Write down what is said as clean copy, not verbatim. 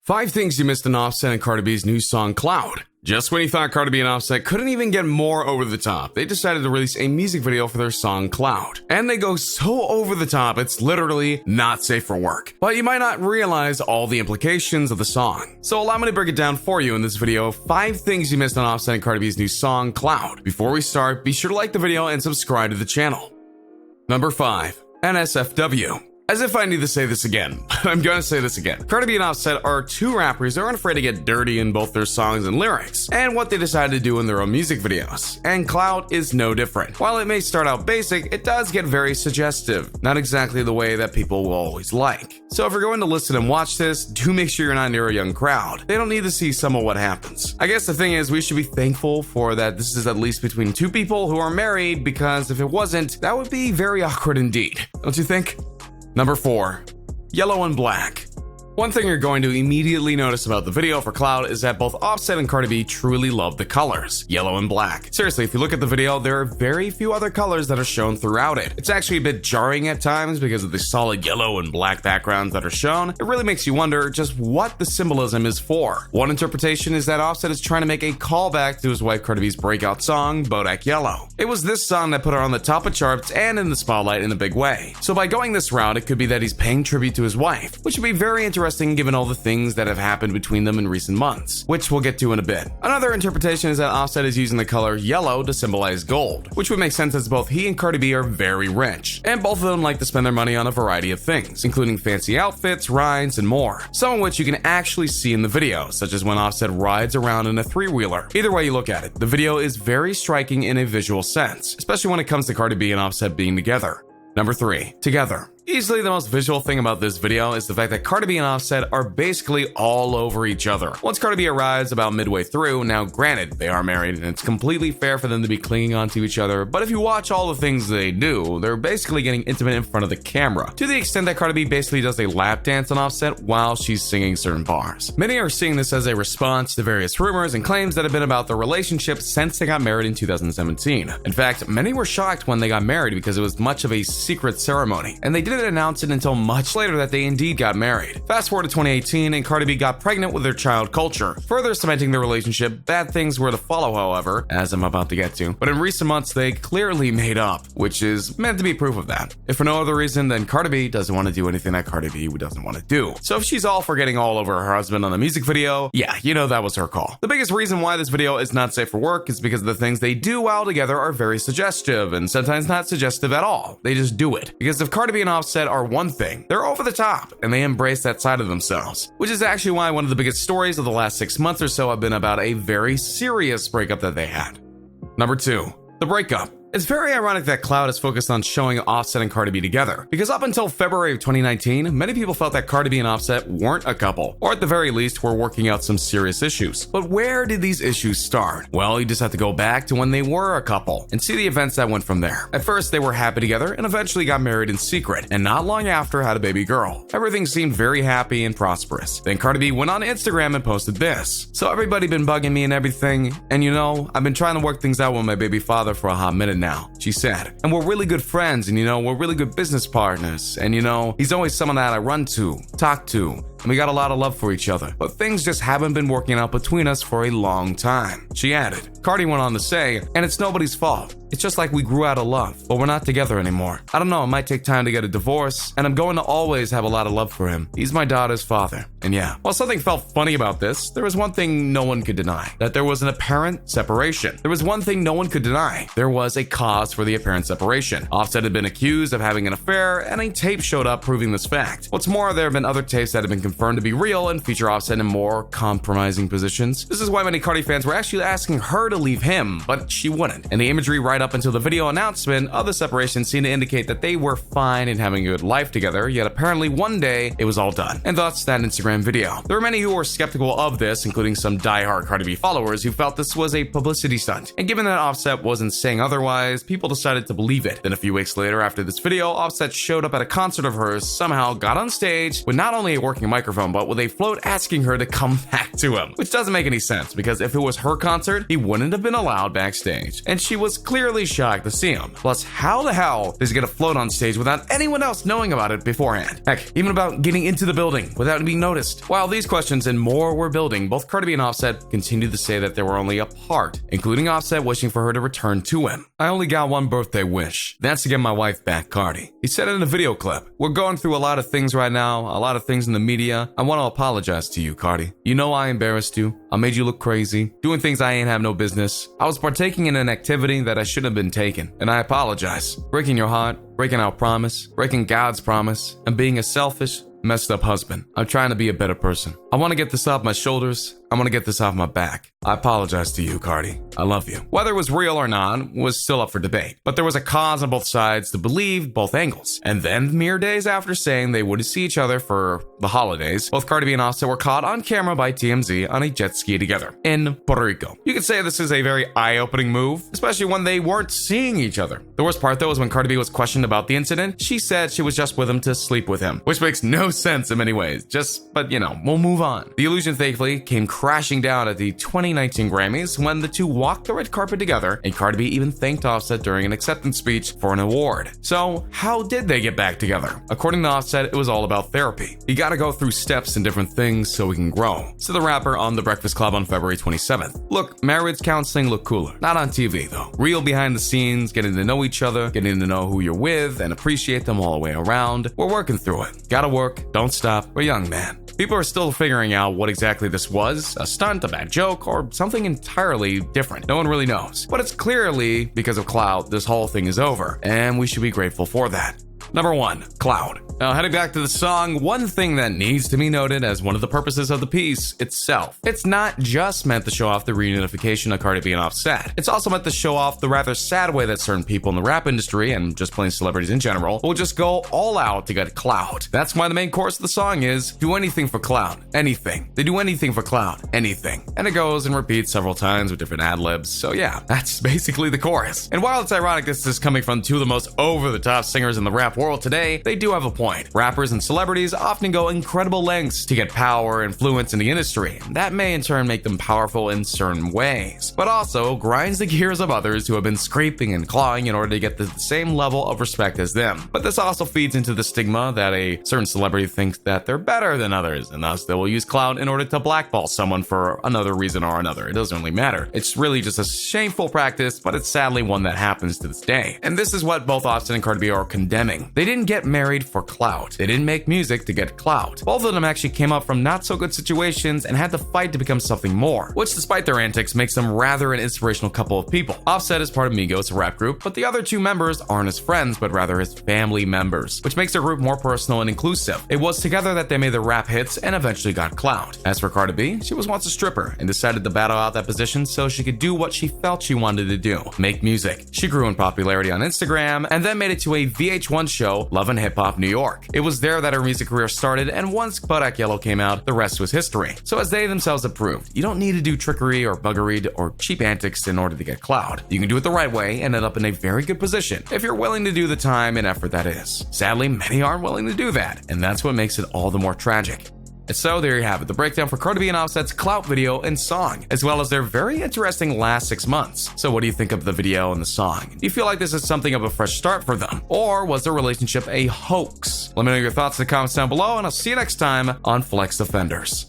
5 things you missed in Offset and Cardi B's new song, Clout. Just when you thought Cardi B and Offset couldn't even get more over the top, they decided to release a music video for their song, Clout. And they go so over the top, it's literally not safe for work. But you might not realize all the implications of the song. So allow me to break it down for you in this video, 5 things you missed on Offset and Cardi B's new song, Clout. Before we start, be sure to like the video and subscribe to the channel. Number 5. NSFW. As if I need to say this again, I'm gonna say this again. Cardi B and Offset are 2 rappers that aren't afraid to get dirty in both their songs and lyrics, and what they decide to do in their own music videos. And Clout is no different. While it may start out basic, it does get very suggestive. Not exactly the way that people will always like. So if you're going to listen and watch this, do make sure you're not near a young crowd. They don't need to see some of what happens. I guess the thing is, we should be thankful for that this is at least between 2 people who are married, because if it wasn't, that would be very awkward indeed. Don't you think? Number 4. Yellow and black. One thing you're going to immediately notice about the video for Clout is that both Offset and Cardi B truly love the colors, yellow and black. Seriously, if you look at the video, there are very few other colors that are shown throughout it. It's actually a bit jarring at times because of the solid yellow and black backgrounds that are shown. It really makes you wonder just what the symbolism is for. One interpretation is that Offset is trying to make a callback to his wife Cardi B's breakout song, Bodak Yellow. It was this song that put her on the top of charts and in the spotlight in a big way. So by going this route, it could be that he's paying tribute to his wife, which would be very interesting given all the things that have happened between them in recent months, which we'll get to in a bit. Another interpretation is that Offset is using the color yellow to symbolize gold, which would make sense as both he and Cardi B are very rich, and both of them like to spend their money on a variety of things, including fancy outfits, rides, and more, some of which you can actually see in the video, such as when Offset rides around in a 3-wheeler. Either way you look at it, the video is very striking in a visual sense, especially when it comes to Cardi B and Offset being together. Number 3. Together. Easily the most visual thing about this video is the fact that Cardi B and Offset are basically all over each other. Once Cardi B arrives about midway through, now granted, they are married and it's completely fair for them to be clinging onto each other, but if you watch all the things they do, they're basically getting intimate in front of the camera, to the extent that Cardi B basically does a lap dance on Offset while she's singing certain bars. Many are seeing this as a response to various rumors and claims that have been about their relationship since they got married in 2017. In fact, many were shocked when they got married because it was much of a secret ceremony, and they didn't announce it until much later that they indeed got married. Fast forward to 2018 and Cardi B got pregnant with their child Culture, further cementing their relationship. Bad things were to follow, however, as I'm about to get to, but in recent months they clearly made up, which is meant to be proof of that. If for no other reason than Cardi B doesn't want to do anything that Cardi B doesn't want to do. So if she's all for getting all over her husband on the music video, yeah, you know that was her call. The biggest reason why this video is not safe for work is because the things they do while together are very suggestive, and sometimes not suggestive at all. They just do it. Because if Cardi B and Offset are one thing, they're over the top, and they embrace that side of themselves, which is actually why one of the biggest stories of the last 6 months or so have been about a very serious breakup that they had. Number 2. The breakup. It's very ironic that Clout is focused on showing Offset and Cardi B together, because up until February of 2019, many people felt that Cardi B and Offset weren't a couple, or at the very least were working out some serious issues. But where did these issues start? Well, you just have to go back to when they were a couple, and see the events that went from there. At first, they were happy together, and eventually got married in secret, and not long after had a baby girl. Everything seemed very happy and prosperous. Then Cardi B went on Instagram and posted this. So everybody been bugging me and everything, and you know, I've been trying to work things out with my baby father for a hot minute now, she said. And we're really good friends, and you know, we're really good business partners, and you know, he's always someone that I run to, talk to, and we got a lot of love for each other. But things just haven't been working out between us for a long time, she added. Cardi went on to say, and it's nobody's fault. It's just like we grew out of love, but we're not together anymore. I don't know, it might take time to get a divorce, and I'm going to always have a lot of love for him. He's my daughter's father. And yeah, while something felt funny about this, there was one thing no one could deny, that there was an apparent separation. There was one thing no one could deny. There was a cause for the apparent separation. Offset had been accused of having an affair, and a tape showed up proving this fact. What's more, there have been other tapes that have been confirmed to be real and feature Offset in more compromising positions. This is why many Cardi fans were actually asking her to leave him, but she wouldn't. And the imagery right up until the video announcement of the separation seemed to indicate that they were fine and having a good life together, yet apparently one day it was all done. And thus that Instagram video. There were many who were skeptical of this, including some diehard Cardi B followers who felt this was a publicity stunt. And given that Offset wasn't saying otherwise, people decided to believe it. Then a few weeks later after this video, Offset showed up at a concert of hers, somehow got on stage with not only a working microphone, but with a float asking her to come back to him, which doesn't make any sense because if it was her concert, he wouldn't have been allowed backstage. And she was clearly shocked to see him. Plus, how the hell does he get a float on stage without anyone else knowing about it beforehand? Heck, even about getting into the building without being noticed. While these questions and more were building, both Cardi B and Offset continued to say that they were only apart, including Offset wishing for her to return to him. I only got one birthday wish. That's to get my wife back, Cardi. He said it in a video clip. We're going through a lot of things right now, a lot of things in the media. I want to apologize to you, Cardi. You know I embarrassed you. I made you look crazy, doing things I ain't have no business. I was partaking in an activity that I shouldn't have been taking, and I apologize. Breaking your heart, breaking our promise, breaking God's promise, and being a selfish, messed up husband. I'm trying to be a better person. I want to get this off my shoulders. I want to get this off my back. I apologize to you, Cardi. I love you. Whether it was real or not was still up for debate, but there was a cause on both sides to believe both angles. And then, mere days after saying they would see each other for the holidays, both Cardi B and Offset were caught on camera by TMZ on a jet ski together in Puerto Rico. You could say this is a very eye-opening move, especially when they weren't seeing each other. The worst part, though, is when Cardi B was questioned about the incident, she said she was just with him to sleep with him, which makes no sense in many ways. But we'll move on. The illusion, thankfully, came crashing down at the 2019 Grammys when the two walked the red carpet together, and Cardi B even thanked Offset during an acceptance speech for an award. So, how did they get back together? According to Offset, it was all about therapy. You gotta go through steps and different things so we can grow, said the rapper on The Breakfast Club on February 27th. Look, marriage counseling look cooler. Not on TV, though. Real behind the scenes, getting to know each other, getting to know who you're with, and appreciate them all the way around. We're working through it. Gotta work, don't stop. We're young, man. People are still figuring out what exactly this was, a stunt, a bad joke, or something entirely different. No one really knows. But it's clearly, because of Clout, this whole thing is over, and we should be grateful for that. Number 1, Clout. Now, heading back to the song, one thing that needs to be noted as one of the purposes of the piece itself. It's not just meant to show off the reunification of Cardi B and Offset. It's also meant to show off the rather sad way that certain people in the rap industry, and just plain celebrities in general, will just go all out to get clout. That's why the main chorus of the song is, do anything for clout. Anything. They do anything for clout. Anything. And it goes and repeats several times with different ad-libs, so yeah, that's basically the chorus. And while it's ironic this is coming from two of the most over-the-top singers in the rap world today, they do have a point. Rappers and celebrities often go incredible lengths to get power and influence in the industry. That may in turn make them powerful in certain ways, but also grinds the gears of others who have been scraping and clawing in order to get the same level of respect as them. But this also feeds into the stigma that a certain celebrity thinks that they're better than others, and thus they will use clout in order to blackball someone for another reason or another. It doesn't really matter. It's really just a shameful practice, but it's sadly one that happens to this day. And this is what both Offset and Cardi B are condemning. They didn't get married for clout. They didn't make music to get clout. Both of them actually came up from not so good situations and had to fight to become something more, which despite their antics makes them rather an inspirational couple of people. Offset is part of Migos, a rap group, but the other two members aren't his friends, but rather his family members, which makes their group more personal and inclusive. It was together that they made their rap hits and eventually got clout. As for Cardi B, she was once a stripper and decided to battle out that position so she could do what she felt she wanted to do, make music. She grew in popularity on Instagram and then made it to a VH1 show, Love and Hip Hop New York. It was there that her music career started, and once Bodak Yellow came out, the rest was history. So as they themselves have proved, you don't need to do trickery or buggery or cheap antics in order to get clout. You can do it the right way and end up in a very good position if you're willing to do the time and effort that is. Sadly, many aren't willing to do that, and that's what makes it all the more tragic. So there you have it, the breakdown for Cardi B and Offset's Clout video and song, as well as their very interesting last 6 months. So what do you think of the video and the song? Do you feel like this is something of a fresh start for them? Or was their relationship a hoax? Let me know your thoughts in the comments down below, and I'll see you next time on Flex Offenders.